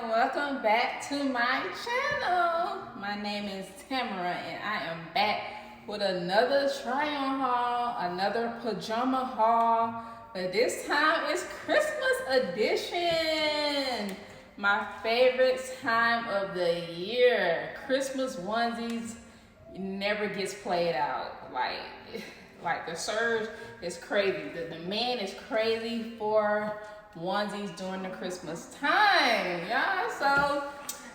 and welcome back to my channel. My name is Tamara and I am back with another try-on haul, another pajama haul, but this time it's Christmas edition. My favorite time of the year. Christmas onesies never gets played out. Like the surge is crazy. The demand is crazy for onesies during the Christmas time, y'all. So,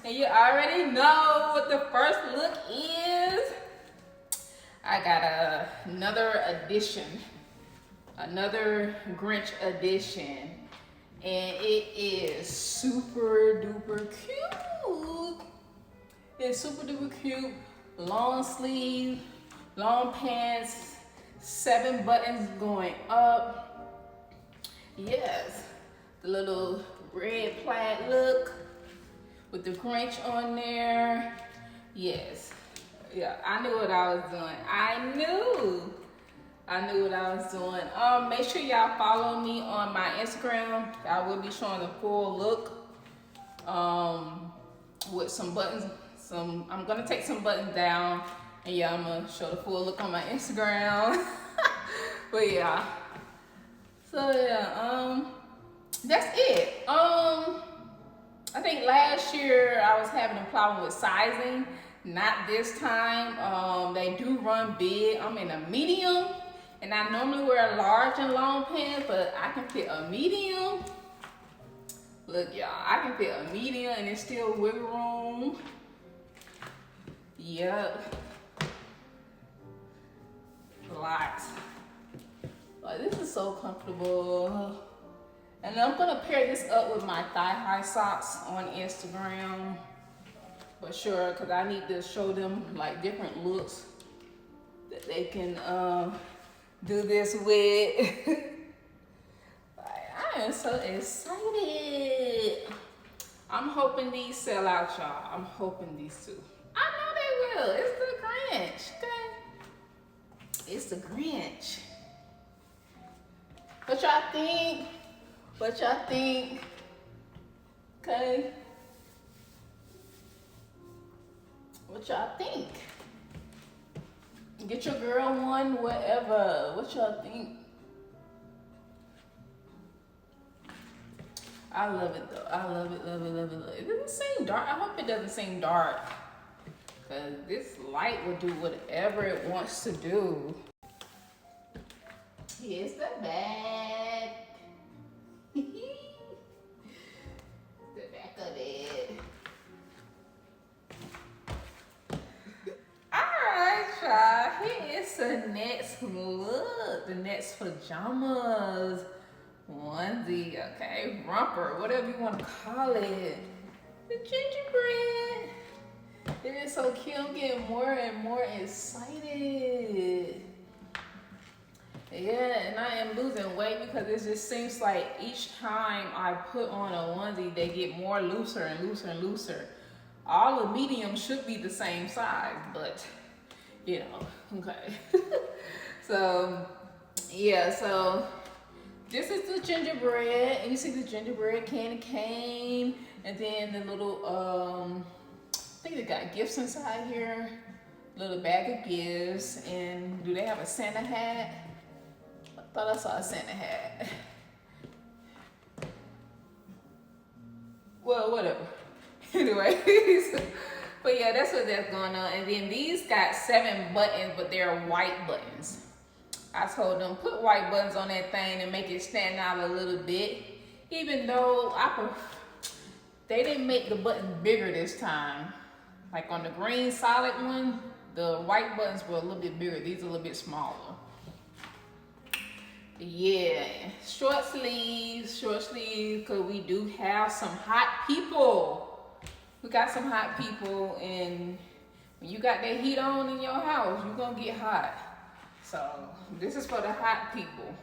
and you already know what the first look is. I got another edition, another Grinch edition, and it is super duper cute. It's super duper cute. Long sleeve, long pants, 7 buttons going up. Yes. The little red plaid look with the Grinch on there. Yes. Yeah, I knew what I was doing. I knew what I was doing. Make sure y'all follow me on my Instagram. I will be showing the full look. With some buttons. I'm gonna take some buttons down, and yeah, I'm gonna show the full look on my Instagram. But yeah. So yeah, that's it. I think last year I was having a problem with sizing. Not this time. They do run big. I'm in a medium, and I normally wear large and long pants, but I can fit a medium. Look, y'all, I can fit a medium, and it's still wiggle room. Yep. Lots. Like, this is so comfortable. And I'm gonna pair this up with my thigh-high socks on Instagram. For sure, because I need to show them like different looks that they can do this with. I am so excited. I'm hoping these sell out, y'all. I'm hoping these too. I know they will. It's the Grinch, okay? It's the Grinch. What y'all think? What y'all think? Okay. What y'all think? Get your girl one, whatever. What y'all think? I love it though. I love it, love it, love it, love it. It doesn't seem dark. I hope it doesn't seem dark. Cause this light will do whatever it wants to do. Here's the bag. The back of it. Alright, y'all. Here is the next look. The next pajamas. Onesie, okay? Romper, whatever you want to call it. The gingerbread. It is so cute. I'm getting more and more excited. Yeah, and I am losing weight because it just seems like each time I put on a onesie, they get more looser and looser and looser. All the mediums should be the same size, but you know, okay. So, yeah, so this is the gingerbread, and you see the gingerbread candy cane, and then the little, I think they got gifts inside here, little bag of gifts, and do they have a Santa hat? I thought I saw a Santa hat. Well, whatever. Anyways, but yeah, that's what that's going on. And then these got 7 buttons, but they're white buttons. I told them put white buttons on that thing and make it stand out a little bit. Even though they didn't make the buttons bigger this time. Like on the green solid one, the white buttons were a little bit bigger. These are a little bit smaller. Yeah, short sleeves, because we do have some hot people. We got some hot people, and when you got that heat on in your house, you're gonna get hot. So this is for the hot people.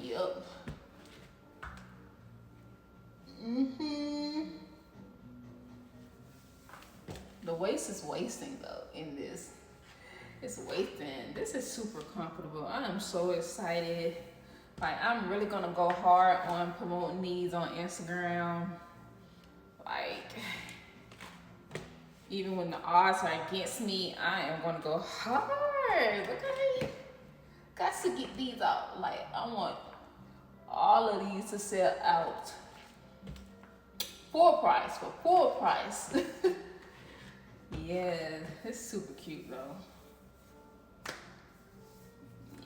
Yep. The waist is wasting though in this. It's wasting. This is super comfortable. I am so excited. Like, I'm really gonna go hard on promoting these on Instagram. Like, even when the odds are against me, I am gonna go hard. Okay, got to get these out. Like, I want all of these to sell out full price, for full price. Yeah, it's super cute though.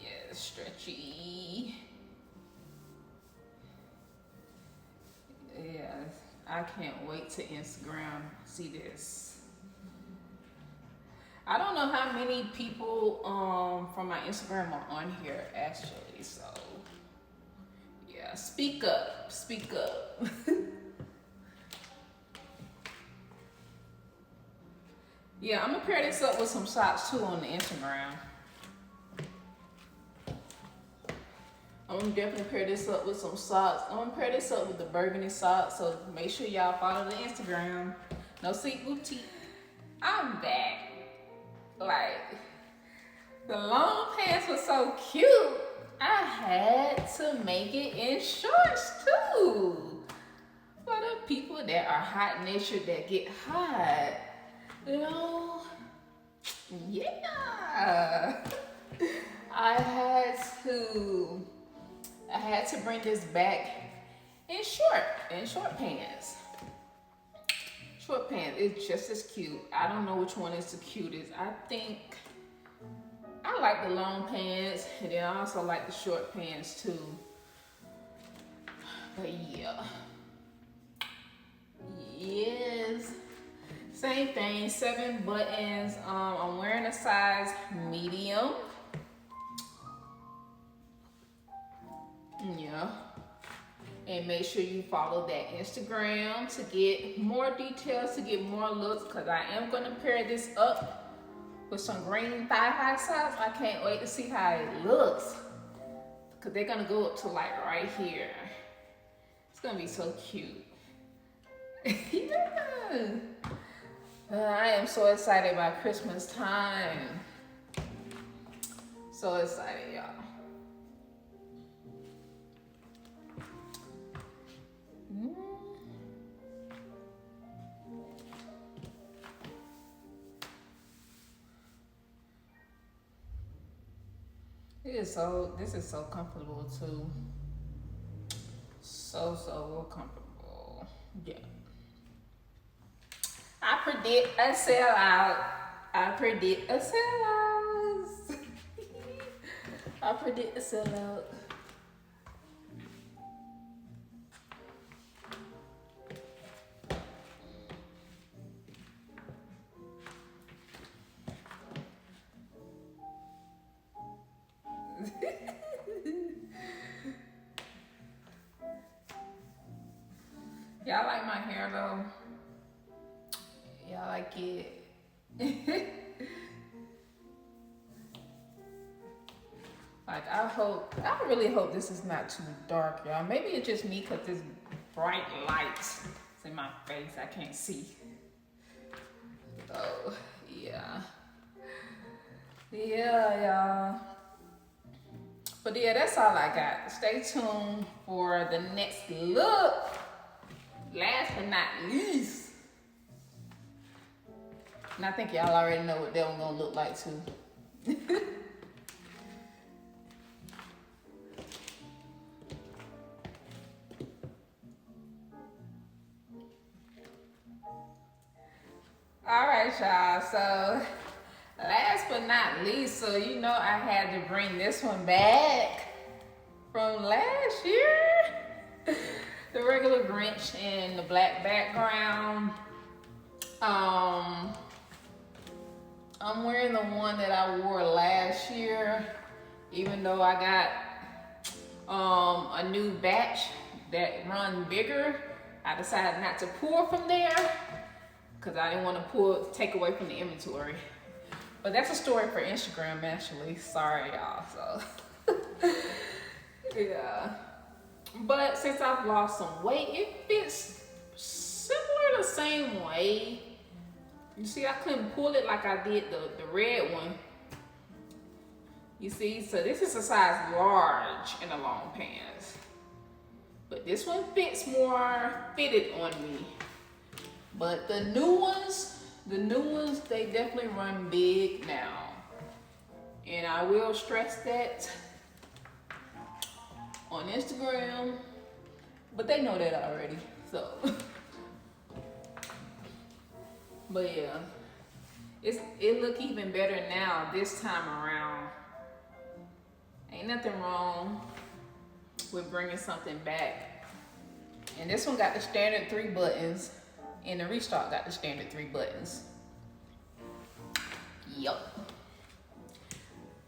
Yeah, stretchy. Yeah, I can't wait to Instagram see this. I don't know how many people from my Instagram are on here actually, so yeah, speak up, speak up. Yeah, I'm gonna pair this up with some socks too on the Instagram. I'm gonna definitely pair this up with some socks. I'm gonna pair this up with the burgundy socks, so make sure y'all follow the Instagram. No Seat Boutique. I'm back. Like, the long pants were so cute, I had to make it in shorts too. For the people that are hot natured, that get hot. You know, yeah. I had to bring this back in short pants. Short pants, it's just as cute. I don't know which one is the cutest. I think I like the long pants, and then I also like the short pants too. But yeah. Yes. Same thing, 7 buttons. I'm wearing a size medium. Yeah. And make sure you follow that Instagram to get more details, to get more looks, because I am going to pair this up with some green thigh-high socks. I can't wait to see how it looks, because they're going to go up to like right here. It's going to be so cute. Yeah. I am so excited about Christmas time. So excited, y'all. This is so comfortable too. So comfortable. Yeah. I predict a sellout. I predict a sellout. I predict a sellout. Y'all like my hair though? Y'all like it? Like, I really hope this is not too dark, y'all. Maybe it's just me because this bright light is in my face. I can't see. Oh, yeah. Yeah, y'all. But yeah, that's all I got. Stay tuned for the next look. Last but not least. And I think y'all already know what that one's gonna look like too. All right, y'all. So last but not least, so you know I had to bring this one back from last year. The regular Grinch in the black background. I'm wearing the one that I wore last year, even though I got a new batch that run bigger. I decided not to pull from there because I didn't want to take away from the inventory. But that's a story for Instagram, actually. Sorry, y'all. So yeah. But since I've lost some weight, it fits similar the same way. You see, I couldn't pull it like I did the red one. You see, so this is a size large in the long pants. But this one fits more fitted on me. But the new ones, they definitely run big now. And I will stress that on Instagram, but they know that already, so. But yeah, it look even better now this time around. Ain't nothing wrong with bringing something back. And this one got the standard 3 buttons, and the restock got the standard 3 buttons. Yup.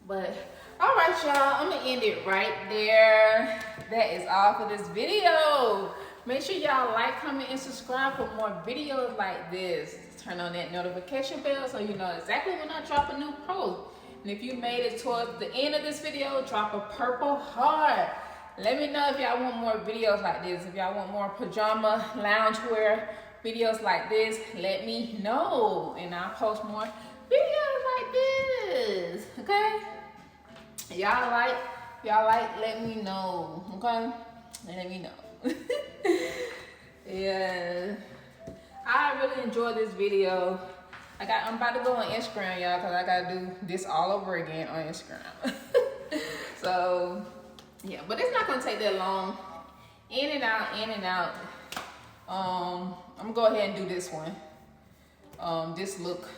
But all right, y'all, I'm gonna end it right there. That is all for this video. Make sure y'all like, comment, and subscribe for more videos like this. Turn on that notification bell so you know exactly when I drop a new post. And if you made it towards the end of this video, drop a purple heart. Let me know if y'all want more videos like this. If y'all want more pajama loungewear videos like this, let me know. And I'll post more videos like this, okay? Y'all like, let me know, okay? Let me know. Yeah. I really enjoyed this video. I'm about to go on Instagram, y'all, because I gotta do this all over again on Instagram. So, yeah, but it's not gonna take that long. In and out, in and out. I'm gonna go ahead and do this one. This look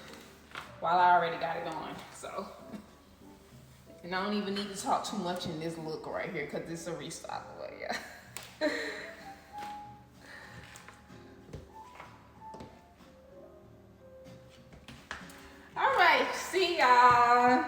while I already got it on, so. And I don't even need to talk too much in this look right here because it's a restock, but yeah. All right, see y'all.